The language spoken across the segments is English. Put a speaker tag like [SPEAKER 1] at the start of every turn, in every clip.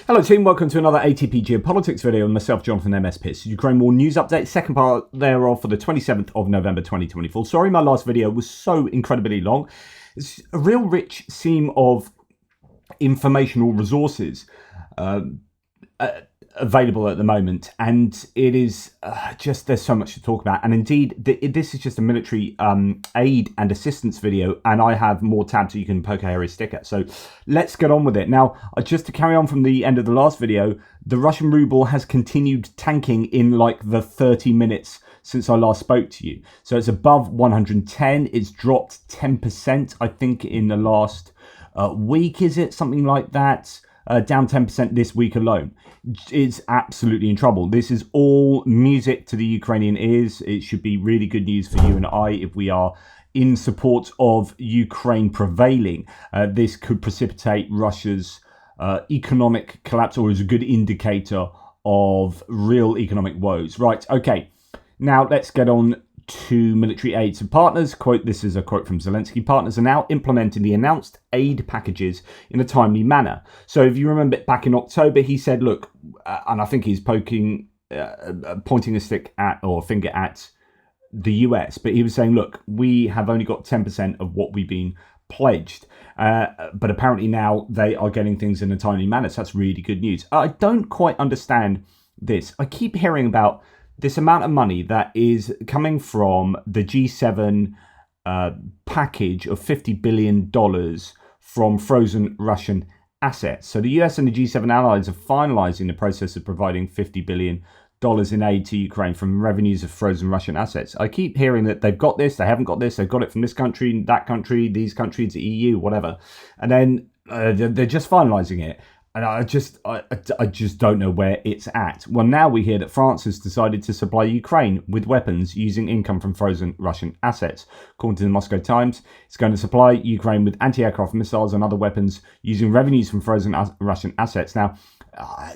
[SPEAKER 1] Hello team, welcome to another ATP Geopolitics video with myself, Jonathan MS Pierce. Ukraine War News Update, second part thereof for the 27th of November 2024. Sorry my last video was so incredibly long. It's a real rich seam of informational resources available at the moment, and it is just, there's so much to talk about. And indeed, this is just a military aid and assistance video, and I have more tabs so you can poke a hairy stick at. So let's get on with it. Now, just to carry on from the end of the last video, the Russian ruble has continued tanking in like the 30 minutes since I last spoke to you. So it's above 110. It's dropped 10%, I think, in the last week, is it? Something like that. Down 10% this week alone. It's absolutely in trouble. This is all music to the Ukrainian ears. It should be really good news for you and I if we are in support of Ukraine prevailing. This could precipitate Russia's economic collapse, or is a good indicator of real economic woes. Right, okay. Now let's get on to military aid. So partners, quote, this is a quote from Zelensky, partners are now implementing the announced aid packages in a timely manner. So if you remember back in October, he said, look, and I think he's pointing a stick at, or a finger at the US, but he was saying, look, we have only got 10% of what we've been pledged. But apparently now they are getting things in a timely manner. So that's really good news. I don't quite understand this. I keep hearing about this amount of money that is coming from the G7 package of $50 billion from frozen Russian assets. So the US and the G7 allies are finalizing the process of providing $50 billion in aid to Ukraine from revenues of frozen Russian assets. I keep hearing that they've got this, they haven't got this, they've got it from this country, that country, these countries, the EU, whatever. And then they're just finalizing it. And I just don't know where it's at. Well, now we hear that France has decided to supply Ukraine with weapons using income from frozen Russian assets. According to the Moscow Times, it's going to supply Ukraine with anti-aircraft missiles and other weapons using revenues from frozen Russian assets. Now,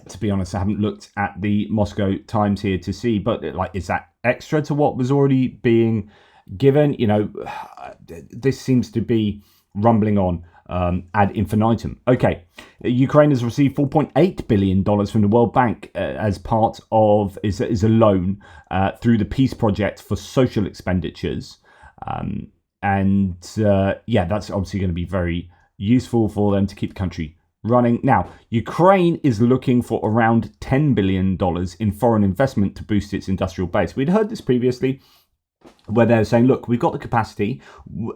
[SPEAKER 1] to be honest, I haven't looked at the Moscow Times here to see, but like, is that extra to what was already being given? You know, this seems to be rumbling on ad infinitum. Okay, Ukraine has received $4.8 billion from the World Bank as part of, is a loan through the Peace Project for social expenditures. Yeah, that's obviously going to be very useful for them to keep the country running. Now, Ukraine is looking for around $10 billion in foreign investment to boost its industrial base. We'd heard this previously, where they're saying, look, we've got the capacity,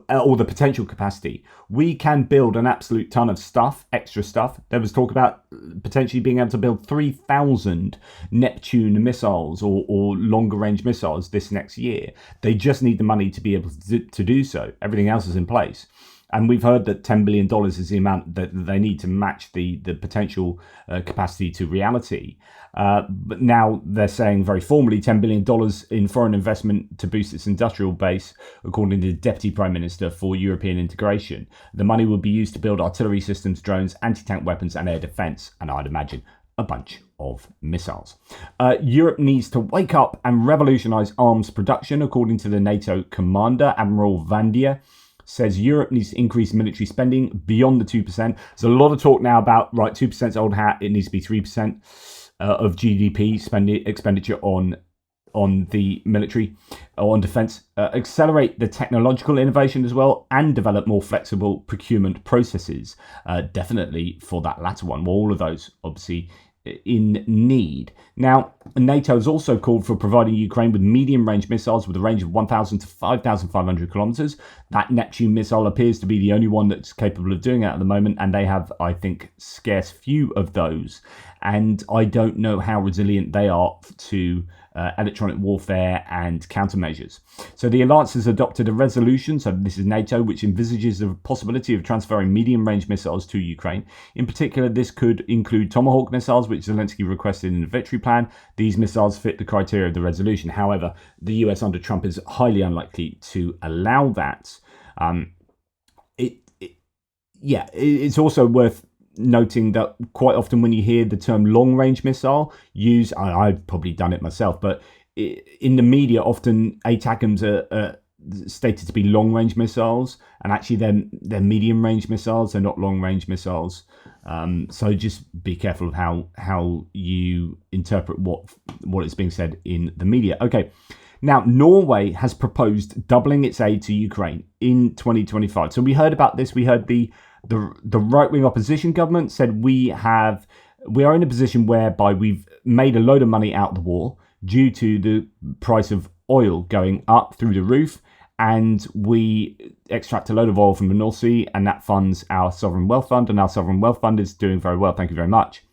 [SPEAKER 1] or the potential capacity. We can build an absolute ton of stuff, extra stuff. There was talk about potentially being able to build 3,000 Neptune missiles or longer range missiles this next year. They just need the money to be able to do so. Everything else is in place. And we've heard that $10 billion is the amount that they need to match the potential capacity to reality. But now they're saying very formally $10 billion in foreign investment to boost its industrial base, according to the Deputy Prime Minister for European Integration. The money will be used to build artillery systems, drones, anti-tank weapons and air defence, and I'd imagine a bunch of missiles. Europe needs to wake up and revolutionise arms production, according to the NATO commander, Admiral Vandia. Says Europe needs to increase military spending beyond the 2%. There's a lot of talk now about, right, 2% old hat, it needs to be 3% of GDP expenditure on the military, or on defence. Accelerate the technological innovation as well, and develop more flexible procurement processes. Definitely for that latter one. Well, all of those, obviously, in need. Now, NATO has also called for providing Ukraine with medium-range missiles with a range of 1,000 to 5,500 kilometers. That Neptune missile appears to be the only one that's capable of doing it at the moment, and they have, I think, scarce few of those. And I don't know how resilient they are to electronic warfare and countermeasures. So the alliance has adopted a resolution, so this is NATO, which envisages the possibility of transferring medium-range missiles to Ukraine. In particular, this could include Tomahawk missiles, which Zelensky requested in the Victory Plan. These missiles fit the criteria of the resolution. However, the US under Trump is highly unlikely to allow that. It's also worth noting that quite often when you hear the term long-range missile used, I've probably done it myself, but in the media, often ATACMS are stated to be long-range missiles, and actually they're medium-range missiles. They're not long-range missiles. So just be careful of how you interpret what is being said in the media. Okay. Now, Norway has proposed doubling its aid to Ukraine in 2025. So we heard about this. We heard the right-wing opposition government said we are in a position whereby we've made a load of money out of the war due to the price of oil going up through the roof, and we extract a load of oil from the North Sea, and that funds our sovereign wealth fund, and our sovereign wealth fund is doing very well. Thank you very much.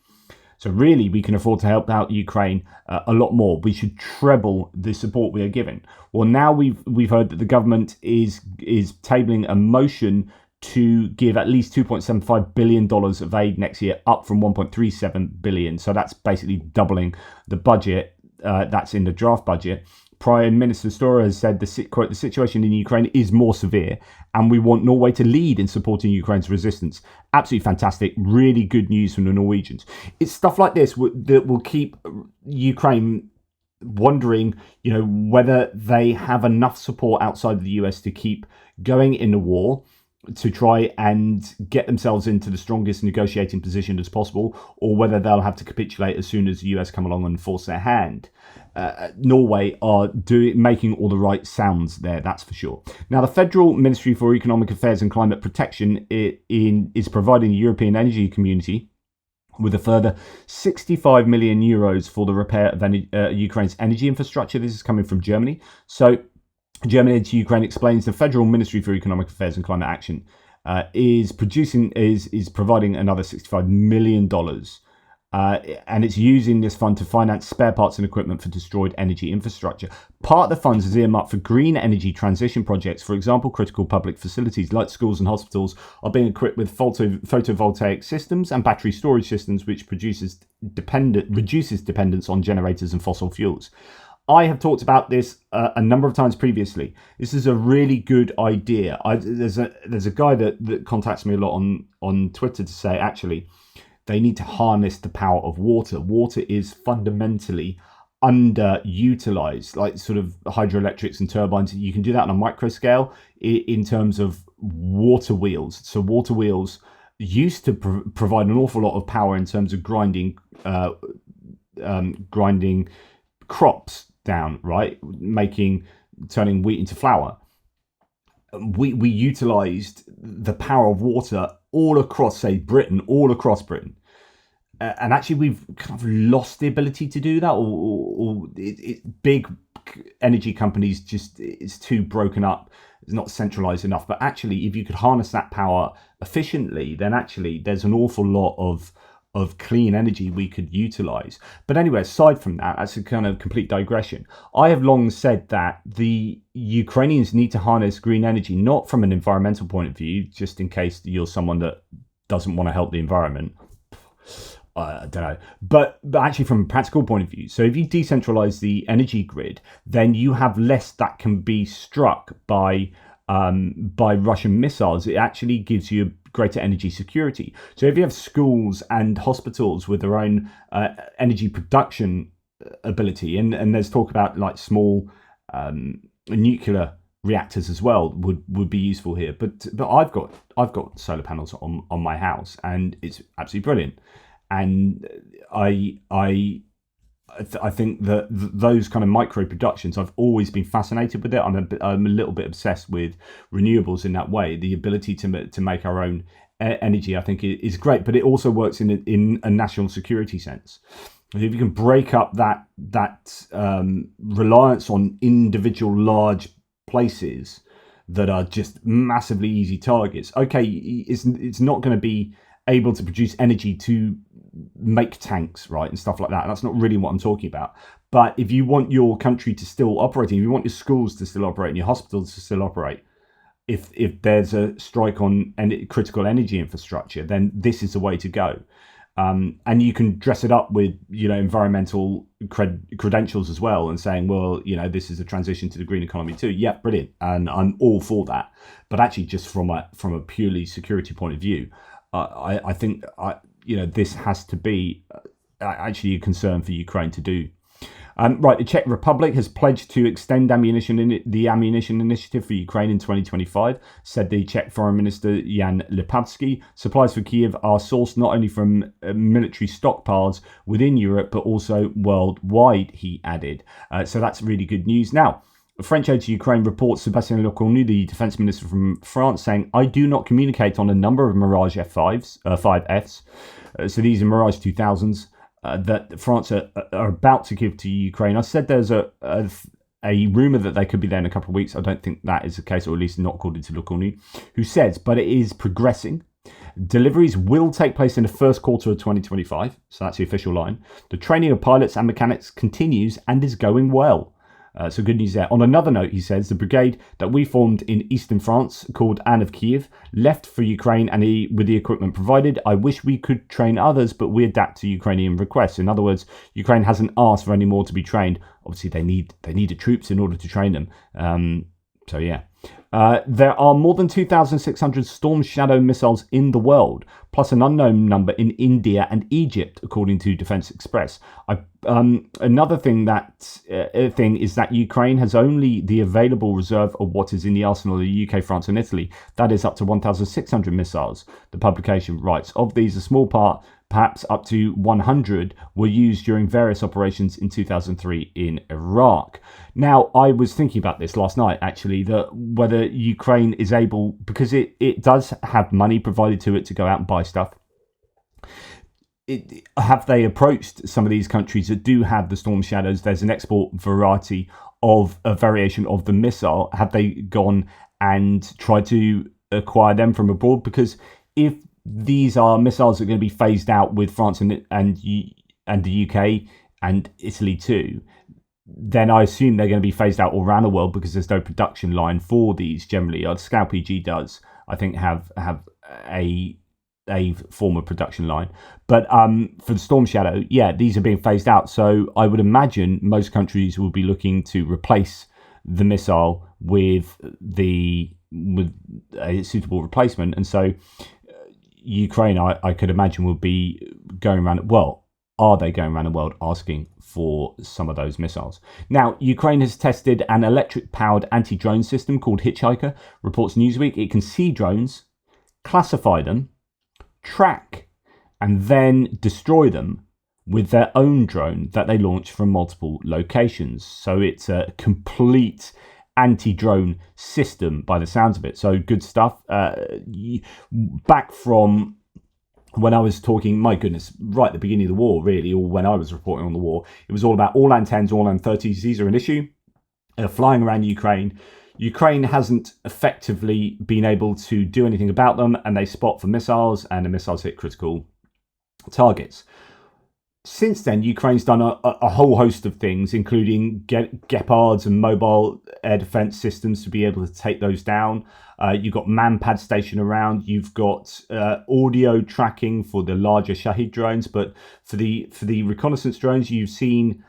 [SPEAKER 1] So really, we can afford to help out Ukraine a lot more. We should treble the support we are giving. Well, now we've heard that the government is tabling a motion to give at least $2.75 billion of aid next year, up from $1.37 billion. So that's basically doubling the budget that's in the draft budget. Prime Minister Sturm has said, quote, the situation in Ukraine is more severe and we want Norway to lead in supporting Ukraine's resistance. Absolutely fantastic. Really good news from the Norwegians. It's stuff like this that will keep Ukraine wondering, whether they have enough support outside of the US to keep going in the war, to try and get themselves into the strongest negotiating position as possible, or whether they'll have to capitulate as soon as the US come along and force their hand. Norway are making all the right sounds there, that's for sure. Now, the Federal Ministry for Economic Affairs and Climate Protection is providing the European energy community with a further 65 million euros for the repair of Ukraine's energy infrastructure. This is coming from Germany. So Germany to Ukraine explains the Federal Ministry for Economic Affairs and Climate Action is providing another $65 million. And it's using this fund to finance spare parts and equipment for destroyed energy infrastructure. Part of the funds is earmarked for green energy transition projects. For example, critical public facilities like schools and hospitals are being equipped with photovoltaic systems and battery storage systems, which reduces dependence on generators and fossil fuels. I have talked about this a number of times previously. This is a really good idea. There's a guy that contacts me a lot on Twitter to say, actually, they need to harness the power of water. Water is fundamentally underutilized, like sort of hydroelectrics and turbines. You can do that on a micro scale in terms of water wheels. So water wheels used to provide an awful lot of power in terms of grinding crops down, right? Turning wheat into flour. We utilized the power of water all across Britain. And actually, we've kind of lost the ability to do that, or big energy companies it's too broken up, it's not centralized enough. But actually, if you could harness that power efficiently, then actually there's an awful lot of clean energy we could utilize. But anyway, aside from that, that's a kind of complete digression. I have long said that the Ukrainians need to harness green energy, not from an environmental point of view, just in case you're someone that doesn't want to help the environment. I don't know, but actually from a practical point of view. So if you decentralize the energy grid, then you have less that can be struck by Russian missiles. It actually gives you greater energy security. So if you have schools and hospitals with their own energy production ability, and there's talk about like small nuclear reactors as well would be useful here. But I've got solar panels on my house, and it's absolutely brilliant. And I think that those kind of micro productions, I've always been fascinated with it. I'm a little bit obsessed with renewables in that way. The ability to make our own energy, I think, is great, but it also works in a national security sense. If you can break up that reliance on individual large places that are just massively easy targets, okay, it's not going to be able to produce energy to make tanks, right, and stuff like that. That's not really what I'm talking about. But if you want your country to still operate, if you want your schools to still operate and your hospitals to still operate, if there's a strike on critical energy infrastructure, then this is the way to go. And you can dress it up with, environmental credentials as well, and saying, well, this is a transition to the green economy too. Yeah, brilliant, and I'm all for that. But actually, just from a purely security point of view, I think this has to be actually a concern for Ukraine to do. Right, the Czech Republic has pledged to extend the ammunition initiative for Ukraine in 2025, said the Czech Foreign Minister Jan Lipavsky. Supplies for Kiev are sourced not only from military stockpiles within Europe, but also worldwide, he added. So that's really good news. Now, French aid to Ukraine reports Sébastien Lecornu, the defense minister from France, saying, I do not communicate on a number of Mirage F5s. So these are Mirage 2000s. That France are about to give to Ukraine. I said there's a rumour that they could be there in a couple of weeks. I don't think that is the case, or at least not according to Lecornu, who says, but it is progressing. Deliveries will take place in the first quarter of 2025. So that's the official line. The training of pilots and mechanics continues and is going well. So good news there. On another note, he says, the brigade that we formed in eastern France, called Anne of Kiev, left for Ukraine and with the equipment provided. I wish we could train others, but we adapt to Ukrainian requests. In other words, Ukraine hasn't asked for any more to be trained. Obviously, they need the troops in order to train them. So yeah. There are more than 2,600 Storm Shadow missiles in the world, plus an unknown number in India and Egypt, according to Defense Express. Another thing is that Ukraine has only the available reserve of what is in the arsenal of the UK, France and Italy. That is up to 1,600 missiles. The publication writes, of these, a small part, perhaps up to 100, were used during various operations in 2003 in Iraq. Now, I was thinking about this last night, actually, that whether Ukraine is able, because it does have money provided to it to go out and buy stuff, have they approached some of these countries that do have the Storm Shadows? There's an export variety of a variation of the missile. Have they gone and tried to acquire them from abroad? Because if these are missiles that are going to be phased out with France and the UK and Italy too, then I assume they're going to be phased out all around the world because there's no production line for these generally. Scout PG does, I think, have a form of production line. But for the Storm Shadow, yeah, these are being phased out. So I would imagine most countries will be looking to replace the missile with a suitable replacement. And so Ukraine, I could imagine, will be going around, are they going around the world asking for some of those missiles? Now, Ukraine has tested an electric-powered anti-drone system called Hitchhiker, reports Newsweek. It can see drones, classify them, track, and then destroy them with their own drone that they launch from multiple locations. So it's a complete anti-drone system by the sounds of it. So good stuff. Back from when I was talking, my goodness, right at the beginning of the war, really, or when I was reporting on the war, it was all about all AN-10s, all AN-30s. These are an issue. Flying around Ukraine. Ukraine hasn't effectively been able to do anything about them, and they spot for missiles, and the missiles hit critical targets. Since then, Ukraine's done a whole host of things, including Gepards and mobile air defense systems to be able to take those down. You've got manpad stationed around. You've got audio tracking for the larger Shahid drones, but for the reconnaissance drones, you've seen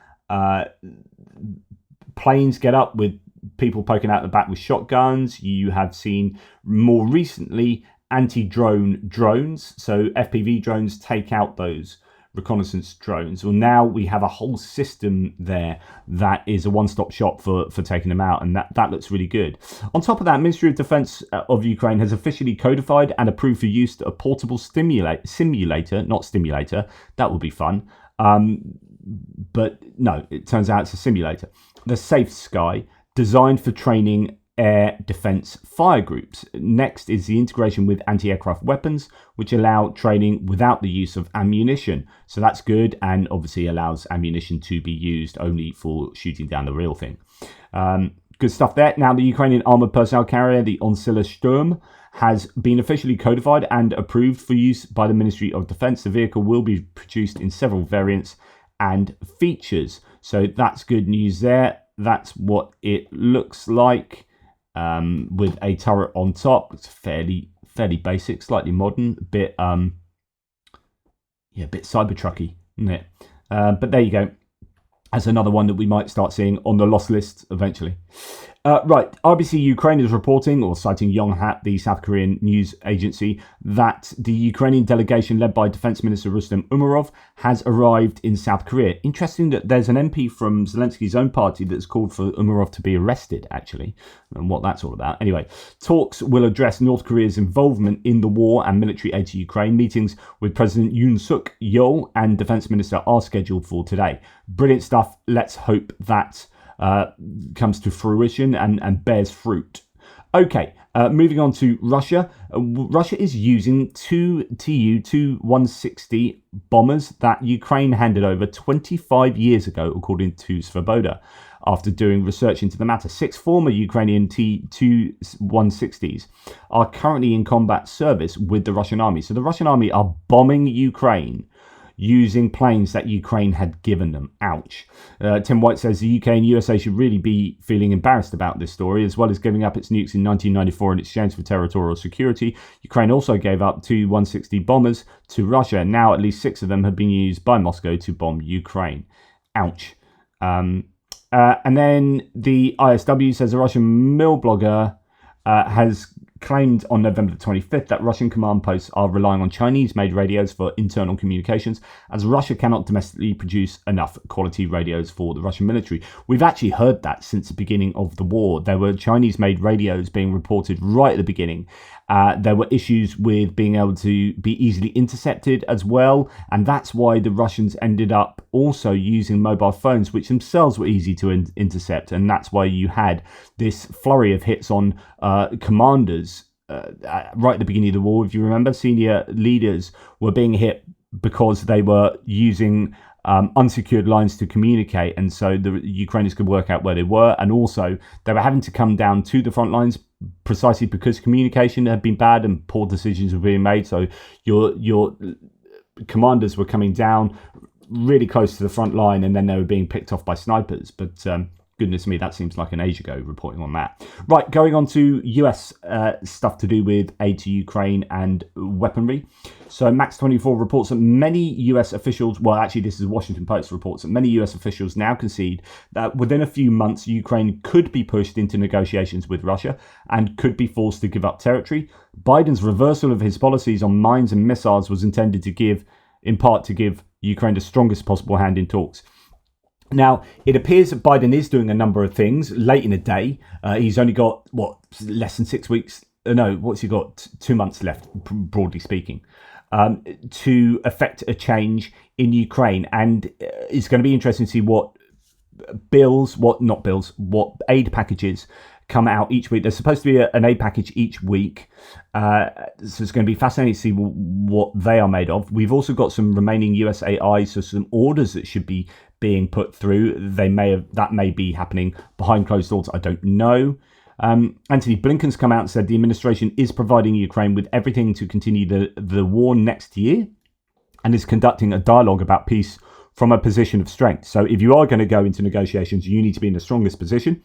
[SPEAKER 1] planes get up with people poking out the back with shotguns. You have seen more recently anti-drone drones, so FPV drones take out those reconnaissance drones. Well, now we have a whole system there that is a one-stop shop for taking them out, and that looks really good. On top of that, Ministry of Defense of Ukraine has officially codified and approved for use a portable simulator, not stimulator. That would be fun. But no, it turns out it's a simulator. The SafeSky, designed for training air defense fire groups. Next is the integration with anti-aircraft weapons, which allow training without the use of ammunition. So that's good, and obviously allows ammunition to be used only for shooting down the real thing. Good stuff there. Now, the Ukrainian armored personnel carrier, the Onsila Sturm, has been officially codified and approved for use by the Ministry of Defense. The vehicle will be produced in several variants and features. So that's good news there. That's what it looks like. With a turret on top. It's fairly basic, slightly modern, a bit Cybertrucky, isn't it? But there you go. That's another one that we might start seeing on the loss list eventually. Right, RBC Ukraine is reporting, or citing Yonhap, the South Korean news agency, that the Ukrainian delegation led by Defense Minister Rustem Umerov has arrived in South Korea. Interesting that there's an MP from Zelensky's own party that's called for Umerov to be arrested, actually, and what that's all about. Anyway, talks will address North Korea's involvement in the war and military aid to Ukraine. Meetings with President Yoon Suk Yeol and Defense Minister are scheduled for today. Brilliant stuff. Let's hope that comes to fruition and bears fruit. Okay, moving on to Russia. Russia is using two Tu-2-160 bombers that Ukraine handed over 25 years ago, according to Svoboda, after doing research into the matter. 6 former Ukrainian Tu-160s are currently in combat service with the Russian army. So the Russian army are bombing Ukraine using planes that Ukraine had given them. Ouch. Tim White says the UK and USA should really be feeling embarrassed about this story, as well as giving up its nukes in 1994 in exchange for territorial security. Ukraine also gave up Tu-160 bombers to Russia. Now at least 6 of them have been used by Moscow to bomb Ukraine. Ouch. And then the ISW says a Russian mill blogger has claimed on November the 25th that Russian command posts are relying on Chinese-made radios for internal communications, as Russia cannot domestically produce enough quality radios for the Russian military. We've actually heard that since the beginning of the war. There were Chinese-made radios being reported right at the beginning. There were issues with being able to be easily intercepted as well, and that's why the Russians ended up also using mobile phones, which themselves were easy to intercept, and that's why you had this flurry of hits on commanders right at the beginning of the war. If you remember, senior leaders were being hit because they were using unsecured lines to communicate, and so the Ukrainians could work out where they were, and also they were having to come down to the front lines precisely because communication had been bad and poor decisions were being made. So your commanders were coming down really close to the front line, and then they were being picked off by snipers. But goodness me, that seems like an age ago reporting on that. Right, going on to US stuff to do with aid to Ukraine and weaponry. So Max24 reports that many US officials, well, actually this is Washington Post reports that many US officials now concede that within a few months, Ukraine could be pushed into negotiations with Russia and could be forced to give up territory. Biden's reversal of his policies on mines and missiles was intended to give Ukraine the strongest possible hand in talks. Now, it appears that Biden is doing a number of things late in the day. He's only got, less than 6 weeks? No, what's he got? 2 months left, broadly speaking, to effect a change in Ukraine. And it's going to be interesting to see what aid packages come out each week. There's supposed to be an aid package each week. So it's going to be fascinating to see what they are made of. We've also got some remaining USAI, so some orders that should be being put through. That may be happening behind closed doors. I don't know. Anthony Blinken's come out and said the administration is providing Ukraine with everything to continue the war next year, and is conducting a dialogue about peace from a position of strength. So if you are going to go into negotiations, you need to be in the strongest position.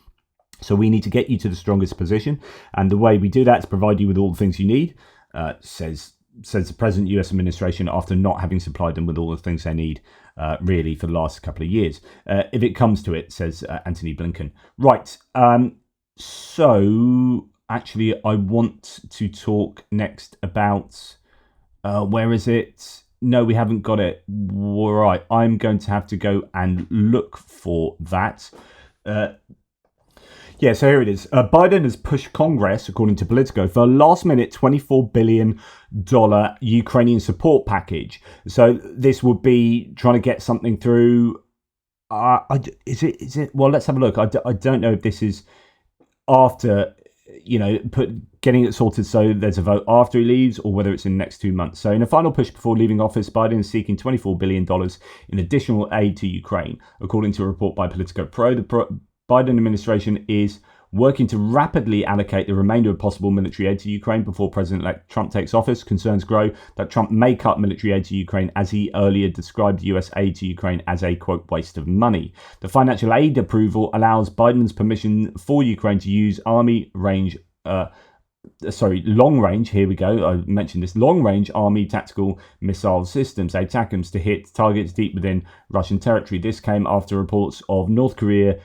[SPEAKER 1] So we need to get you to the strongest position. And the way we do that is provide you with all the things you need, says the present US administration, after not having supplied them with all the things they need, really, for the last couple of years. If it comes to it, says Anthony Blinken. Right. So actually, I want to talk next about, where is it? No, we haven't got it. All right. I'm going to have to go and look for that. Yeah, so here it is. Biden has pushed Congress, according to Politico, for a last-minute $24 billion Ukrainian support package. So this would be trying to get something through. Is it? Well, let's have a look. I don't know if this is after, getting it sorted so there's a vote after he leaves, or whether it's in the next 2 months. So in a final push before leaving office, Biden is seeking $24 billion in additional aid to Ukraine, according to a report by Politico Pro. The Biden administration is working to rapidly allocate the remainder of possible military aid to Ukraine before President-elect Trump takes office. Concerns grow that Trump may cut military aid to Ukraine, as he earlier described US aid to Ukraine as a, quote, waste of money. The financial aid approval allows Biden's permission for Ukraine to use long range, here we go, I mentioned this, long-range army tactical missile systems, ATACMS, to hit targets deep within Russian territory. This came after reports of North Korea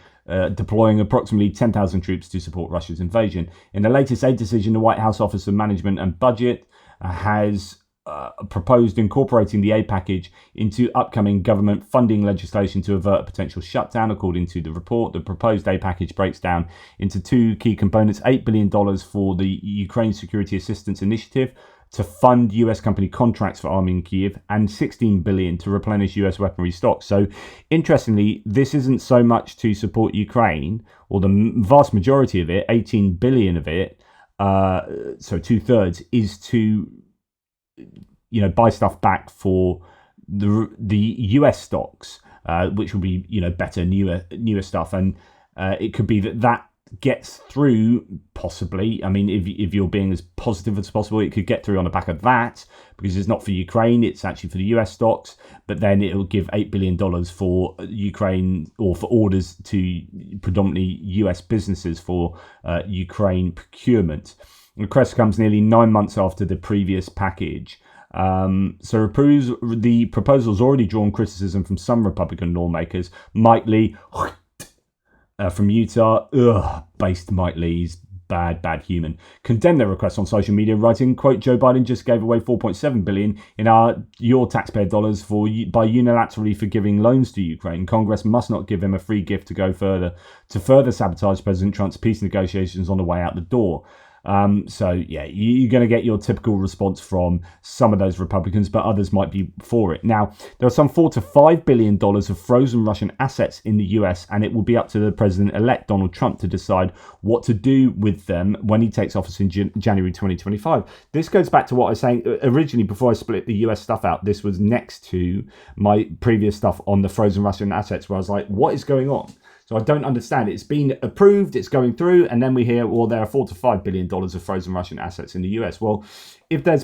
[SPEAKER 1] deploying approximately 10,000 troops to support Russia's invasion. In the latest aid decision, the White House Office of Management and Budget has proposed incorporating the aid package into upcoming government funding legislation to avert a potential shutdown. According to the report, the proposed aid package breaks down into two key components: $8 billion for the Ukraine Security Assistance Initiative to fund US company contracts for arming Kyiv, and $16 billion to replenish US weaponry stocks. So interestingly, this isn't so much to support Ukraine, or the vast majority of it, $18 billion of it, so 2/3, is to buy stuff back for the US stocks, which will be better, newer stuff, and it could be that gets through, possibly. I mean, if you're being as positive as possible, it could get through on the back of that, because it's not for Ukraine, it's actually for the US stocks. But then it'll give $8 billion for Ukraine, or for orders to predominantly US businesses for Ukraine procurement. The request comes nearly 9 months after the previous package. So the proposal's already drawn criticism from some Republican lawmakers. Mike Lee from Utah, based Mike Lee's bad human, condemned their request on social media, writing, quote, "Joe Biden just gave away $4.7 billion in your taxpayer dollars by unilaterally forgiving loans to Ukraine. Congress must not give him a free gift to go further sabotage President Trump's peace negotiations on the way out the door." So yeah, you're going to get your typical response from some of those Republicans, but others might be for it. Now, there are some $4 to $5 billion of frozen Russian assets in the US, and it will be up to the president-elect Donald Trump to decide what to do with them when he takes office in January 2025. This goes back to what I was saying originally before I split the US stuff out. This was next to my previous stuff on the frozen Russian assets, where I was like, what is going on? So I don't understand. It's been approved, it's going through, and then we hear, well, there are $4 to $5 billion of frozen Russian assets in the US. Well, if there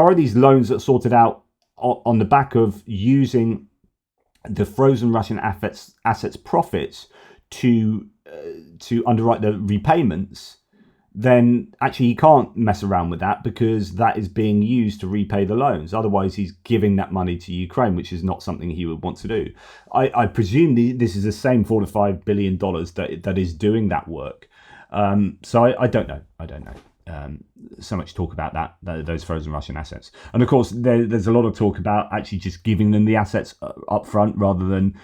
[SPEAKER 1] are these loans that are sorted out on the back of using the frozen Russian assets profits to underwrite the repayments, then actually he can't mess around with that, because that is being used to repay the loans. Otherwise, he's giving that money to Ukraine, which is not something he would want to do. I presume this is the same $4 to $5 billion that is doing that work. So I don't know. So much talk about those frozen Russian assets. And of course, there's a lot of talk about actually just giving them the assets up front, rather than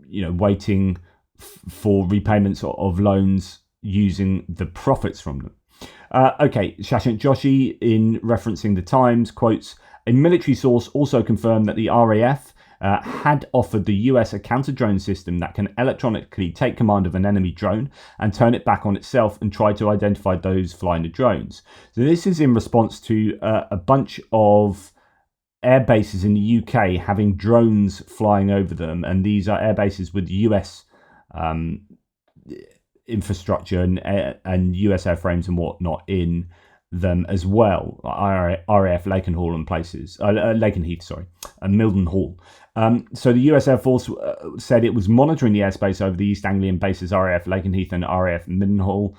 [SPEAKER 1] waiting for repayments of loans using the profits from them. Okay, Shashant Joshi, in referencing the Times, quotes, "A military source also confirmed that the RAF had offered the US a counter-drone system that can electronically take command of an enemy drone and turn it back on itself and try to identify those flying the drones." So this is in response to a bunch of air bases in the UK having drones flying over them, and these are air bases with US infrastructure and US airframes and whatnot in them as well. RAF Lakenhall and places, Lakenheath, sorry, and Mildenhall. So the US Air Force said it was monitoring the airspace over the East Anglian bases RAF Lakenheath and RAF Mildenhall,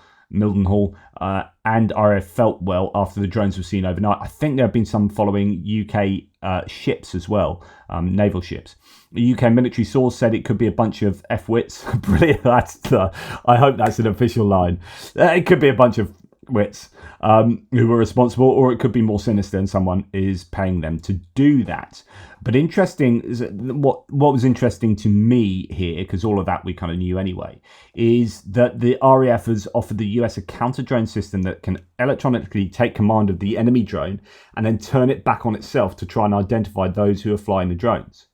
[SPEAKER 1] and RAF Feltwell after the drones were seen overnight. I think there have been some following UK ships as well, naval ships. The UK military source said it could be a bunch of F-wits. Brilliant. I hope that's an official line. It could be a bunch of wits who were responsible, or it could be more sinister and someone is paying them to do that. But interesting is what was interesting to me here, because all of that we kind of knew anyway, is that the RAF has offered the US a counter-drone system that can electronically take command of the enemy drone and then turn it back on itself to try and identify those who are flying the drones.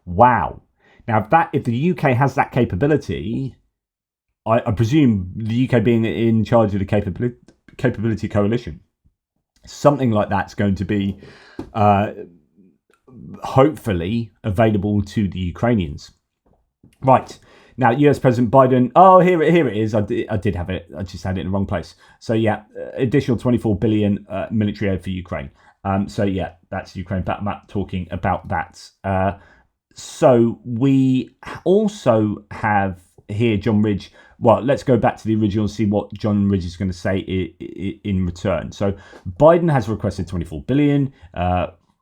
[SPEAKER 1] Wow. Now, if the UK has that capability, I presume the UK being in charge of the capability coalition, something like that's going to be hopefully available to the Ukrainians. Right. Now, US President Biden, here it is. I did have it. I just had it in the wrong place. So yeah, additional $24 billion military aid for Ukraine. So yeah, that's Ukraine. Batmap talking about that. So we also have here John Ridge. Well, let's go back to the original and see what John Ridge is going to say in return. So Biden has requested $24 billion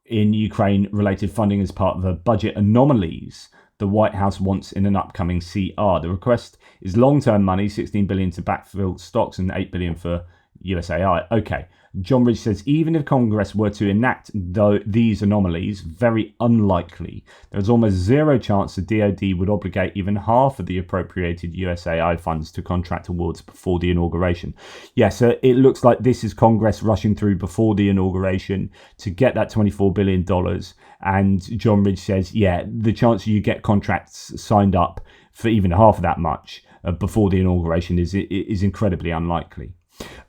[SPEAKER 1] in Ukraine-related funding as part of the budget anomalies the White House wants in an upcoming CR. The request is long-term money, $16 billion to backfill stocks and $8 billion for USAI. Okay. John Ridge says, even if Congress were to enact these anomalies, very unlikely. There is almost zero chance the DoD would obligate even half of the appropriated USAI funds to contract awards before the inauguration. Yes, so it looks like this is Congress rushing through before the inauguration to get that $24 billion. And John Ridge says, yeah, the chance you get contracts signed up for even half of that much before the inauguration is incredibly unlikely.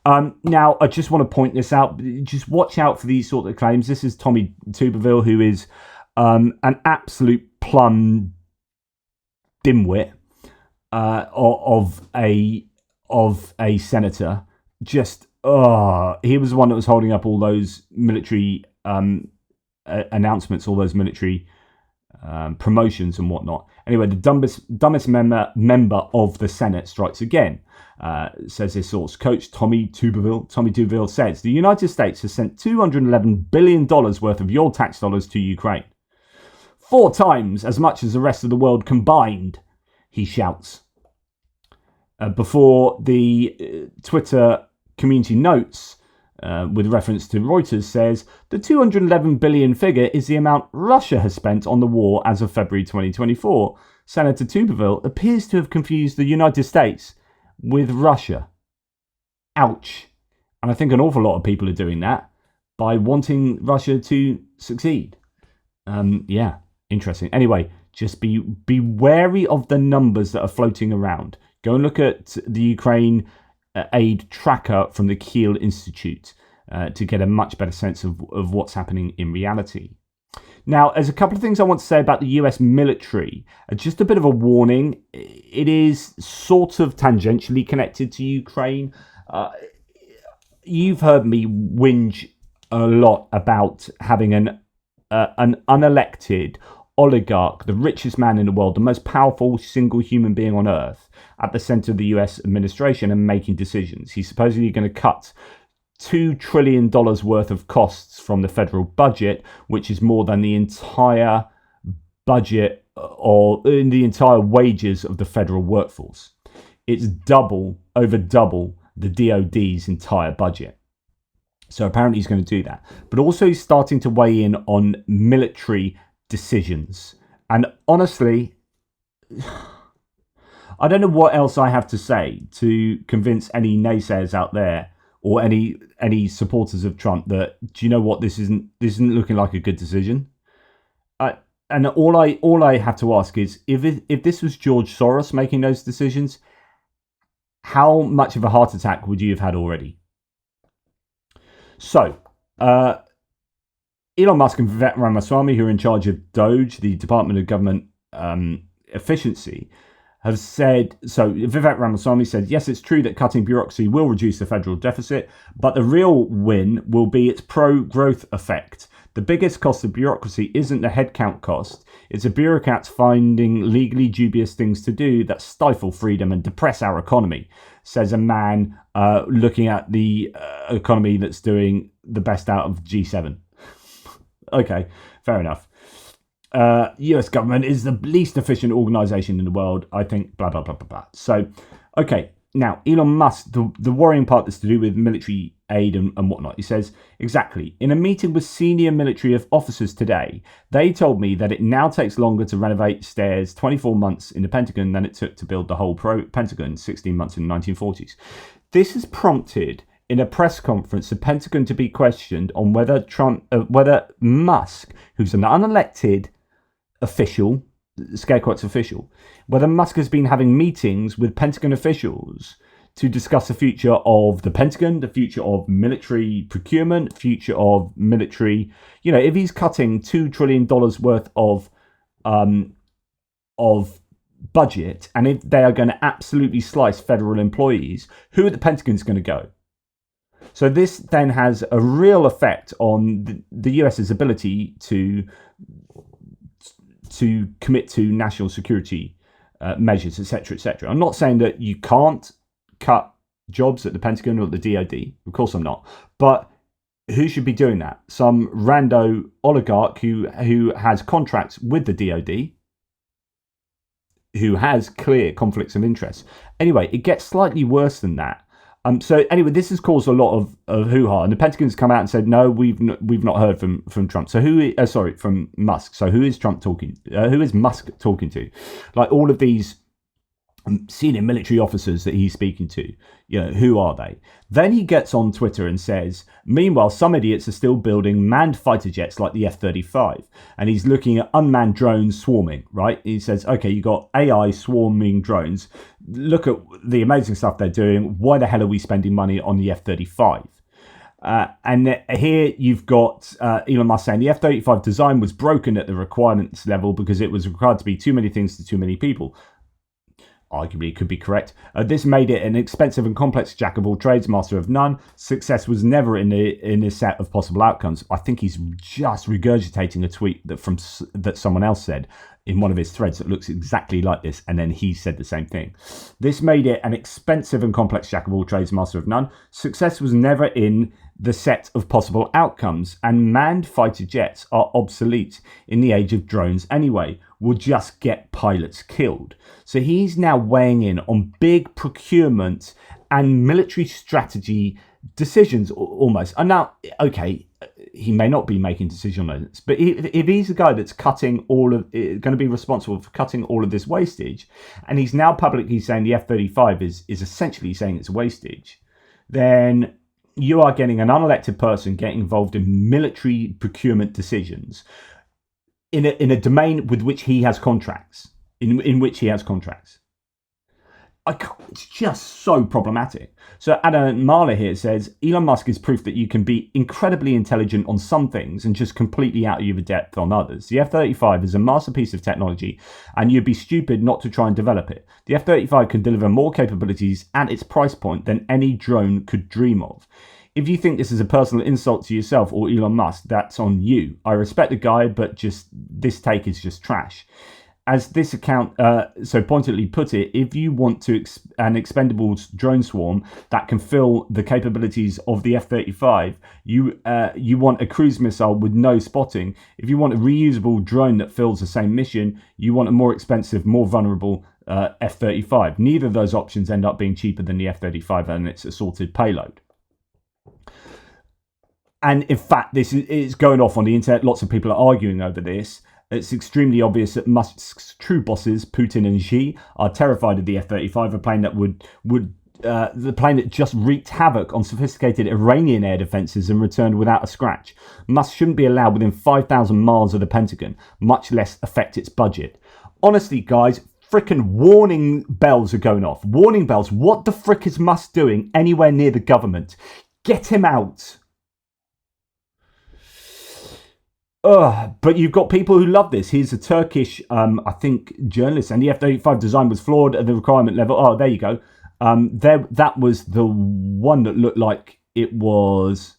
[SPEAKER 1] Now, I just want to point this out. Just watch out for these sort of claims. This is Tommy Tuberville, who is an absolute plum dimwit of a senator. Just he was the one that was holding up all those military announcements, all those military promotions and whatnot. Anyway, the dumbest member of the Senate strikes again. Says his source, Coach Tommy Tuberville. Tommy Tuberville says, the United States has sent $211 billion worth of your tax dollars to Ukraine. 4 times as much as the rest of the world combined, he shouts. Before the Twitter community notes, with reference to Reuters, says, the 211 billion figure is the amount Russia has spent on the war as of February 2024. Senator Tuberville appears to have confused the United States with Russia. Ouch. And I think an awful lot of people are doing that by wanting Russia to succeed. Yeah, interesting. Anyway, just be wary of the numbers that are floating around. Go and look at the Ukraine aid tracker from the Kiel Institute to get a much better sense of what's happening in reality. Now, there's a couple of things I want to say about the US military. Just a bit of a warning. It is sort of tangentially connected to Ukraine. You've heard me whinge a lot about having an unelected oligarch, the richest man in the world, the most powerful single human being on earth, at the center of the US administration and making decisions. He's supposedly going to cut $2 trillion worth of costs from the federal budget, which is more than the entire budget or in the entire wages of the federal workforce. It's over double the DoD's entire budget. So apparently he's going to do that. But also he's starting to weigh in on military decisions. And honestly, I don't know what else I have to say to convince any naysayers out there or any supporters of Trump that, do you know what, this isn't looking like a good decision. And all I have to ask is, if this was George Soros making those decisions, how much of a heart attack would you have had already? So, Elon Musk and Vivek Ramaswamy, who are in charge of DOGE, the Department of Government Efficiency, have said, so Vivek Ramaswamy said, yes, it's true that cutting bureaucracy will reduce the federal deficit, but the real win will be its pro-growth effect. The biggest cost of bureaucracy isn't the headcount cost. It's the bureaucrats finding legally dubious things to do that stifle freedom and depress our economy, says a man looking at the economy that's doing the best out of G7. Okay, fair enough. US government is the least efficient organization in the world, I think, blah, blah, blah, blah, blah. So, okay, now, Elon Musk, the worrying part that's to do with military aid and whatnot, he says, exactly. In a meeting with senior military officers today, they told me that it now takes longer to renovate stairs 24 months in the Pentagon than it took to build the whole Pentagon 16 months in the 1940s. This has prompted, in a press conference, the Pentagon to be questioned on whether Musk, who's an unelected official, scare quotes official, whether Musk has been having meetings with Pentagon officials to discuss the future of the Pentagon, the future of military procurement, future of military, if he's cutting $2 trillion worth of budget, and if they are going to absolutely slice federal employees, who at the Pentagon is going to go? So this then has a real effect on the US's ability to commit to national security measures, etc., etc. I'm not saying that you can't cut jobs at the Pentagon or the DoD. Of course I'm not. But who should be doing that? Some rando oligarch who has contracts with the DoD who has clear conflicts of interest. Anyway, it gets slightly worse than that. So anyway, this has caused a lot of hoo-ha, and the Pentagon's come out and said, no, we've not heard from Trump. So from Musk. So who is Trump talking? Who is Musk talking to? Like all of these senior military officers that he's speaking to, who are they? Then he gets on Twitter and says, meanwhile, some idiots are still building manned fighter jets like the F-35. And he's looking at unmanned drones swarming, right? He says, okay, you got AI swarming drones. Look at the amazing stuff they're doing. Why the hell are we spending money on the F-35? And here you've got Elon Musk saying the F-35 design was broken at the requirements level because it was required to be too many things to too many people. Arguably, it could be correct. This made it an expensive and complex jack of all trades, master of none. Success was never in the set of possible outcomes. I think he's just regurgitating a tweet that someone else said in one of his threads that looks exactly like this, and then he said the same thing. This made it an expensive and complex jack of all trades, master of none. Success was never in the set of possible outcomes, and manned fighter jets are obsolete in the age of drones anyway. Will just get pilots killed. So he's now weighing in on big procurement and military strategy decisions almost. And now, okay, he may not be making decisions on this, but if he's the guy that's going to be responsible for cutting all of this wastage, and he's now publicly saying the F-35 is essentially saying it's wastage, then you are getting an unelected person getting involved in military procurement decisions in a domain with which he has contracts, in which he has contracts. It's just so problematic. So Adam Marler here says, Elon Musk is proof that you can be incredibly intelligent on some things and just completely out of your depth on others. The F-35 is a masterpiece of technology, and you'd be stupid not to try and develop it. The F-35 can deliver more capabilities at its price point than any drone could dream of. If you think this is a personal insult to yourself or Elon Musk, that's on you. I respect the guy, but just this take is just trash. As this account so pointedly put it, if you want an expendable drone swarm that can fill the capabilities of the F-35, you want a cruise missile with no spotting. If you want a reusable drone that fills the same mission, you want a more expensive, more vulnerable F-35. Neither of those options end up being cheaper than the F-35 and its assorted payload. And in fact, this is going off on the internet. Lots of people are arguing over this. It's extremely obvious that Musk's true bosses, Putin and Xi, are terrified of the F-35, a plane that the plane that just wreaked havoc on sophisticated Iranian air defences and returned without a scratch. Musk shouldn't be allowed within 5,000 miles of the Pentagon, much less affect its budget. Honestly, guys, frickin' warning bells are going off. Warning bells. What the frick is Musk doing anywhere near the government? Get him out. But you've got people who love this. Here's a Turkish, I think, journalist, and the F-35 design was flawed at the requirement level. Oh, there you go. That was the one that looked like it was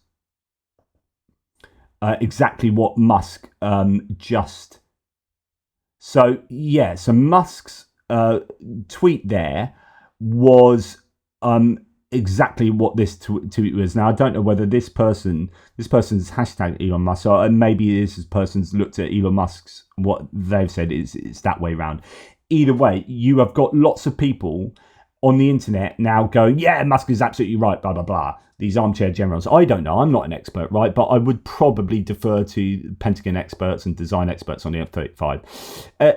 [SPEAKER 1] exactly what Musk just. So yeah, so Musk's tweet there was exactly what this tweet was. Now I don't know whether this person's hashtag Elon Musk, or maybe this person's looked at Elon Musk's what they've said it's that way round. Either way, you have got lots of people on the internet now going, yeah, Musk is absolutely right, blah blah blah. These armchair generals. I don't know. I'm not an expert, right? But I would probably defer to Pentagon experts and design experts on the F-35.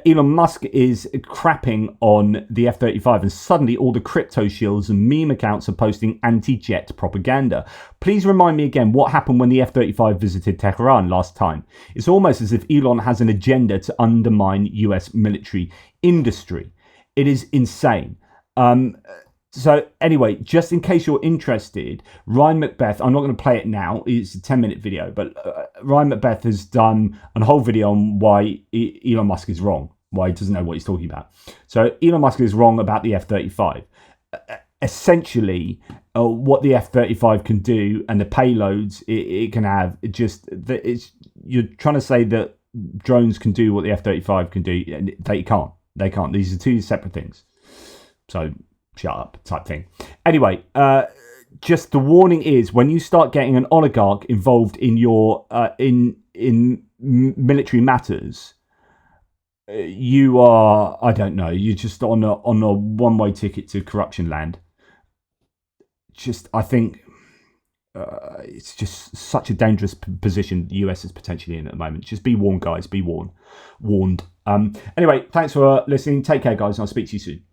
[SPEAKER 1] Elon Musk is crapping on the F-35, and suddenly all the crypto shills and meme accounts are posting anti-jet propaganda. Please remind me again what happened when the F-35 visited Tehran last time. It's almost as if Elon has an agenda to undermine US military industry. It is insane. So anyway, just in case you're interested, Ryan Macbeth, I'm not going to play it now, it's a 10-minute video, but Ryan Macbeth has done a whole video on why Elon Musk is wrong, why he doesn't know what he's talking about. So Elon Musk is wrong about the F-35. Essentially, what the F-35 can do and the payloads it can have, you're trying to say that drones can do what the F-35 can do, and they can't. They can't. These are two separate things. So shut up type thing. Anyway, just the warning is when you start getting an oligarch involved in your in military matters, you are, I don't know, you're just on a one-way ticket to corruption land. Just, I think it's just such a dangerous position the US is potentially in at the moment. Just be warned, guys. Be warned. Anyway, thanks for listening. Take care, guys, and I'll speak to you soon.